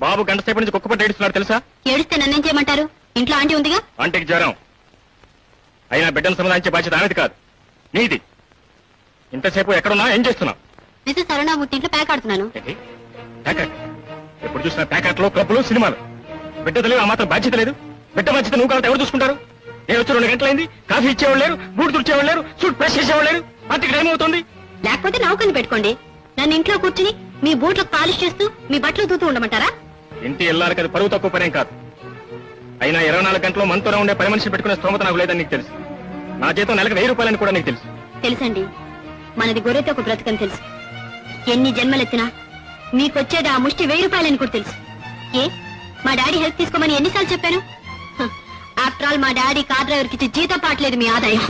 బాబు గంట సేపటి నుంచి కుక్కపట్టి ఏడుస్తున్నాడు తెలుసా? ఏడిస్తే నన్నేం చేయమంటారు? ఇంట్లో ఆంటీ ఉందిగా. ఆంటీకి జ్వరం. అయినా బిడ్డను సమాధానించే బాధ్యత ఆమెది కాదు, నీది. ఇంతసేపు ఎక్కడున్నా ఏం చేస్తున్నావు? మిసెస్ అరుణామూర్తి ఇంట్లో ప్యాక్ ఆడుతున్నాను. ఏంటి? ప్యాకెట్? ఎప్పుడు చూసినా ప్యాకెట్లు, క్లబ్లు, సినిమాలు. బిడ్డ తెలియదు, ఆ మాత్రం బాధ్యత లేదు. బిడ్డ బాధ్యత నువ్వు కాబట్టి ఎవరు చూసుకుంటారు? నేను వచ్చి 2 గంటలైంది, కాఫీ ఇచ్చేవాళ్ళు లేరు, బూట్ తుడిచేవాళ్ళు లేరు, సూట్ ప్రెస్ చేసేవాళ్ళు లేరు. పార్టీకి టైం అవుతుంది. లేకపోతే నౌకని పెట్టుకోండి. నన్ను ఇంట్లో కూర్చుని మీ బూట్లకు పాలిష్ చేస్తూ మీ బట్టలు తూతూ ఉండమంటారా? ఇంటి ఎల్లారికి అది పరువు తక్కువ పనేం కాదు. అయినా 24 గంటలు మనతోనే ఉండే పని మనిషి పెట్టుకునే స్తోమత నాకు లేదని నీకు తెలుసు. నా జీతం నెలకు 1000 రూపాయలని కూడా నీకు తెలుసు. తెలుసండి, మనది గొర్రెతో ఒక బ్రతకని తెలుసు. ఎన్ని జన్మలెత్తినా మీకొచ్చేది ఆ ముష్టి 1000 రూపాయలని కూడా తెలుసు. ఏ మా డాడీ హెల్ప్ తీసుకోమని ఎన్నిసార్లు చెప్పాను? ఆఫ్టర్ ఆల్ మా డాడీ కార్ డ్రైవర్కి ఇచ్చి జీతం పాటలేదు మీ ఆదాయం.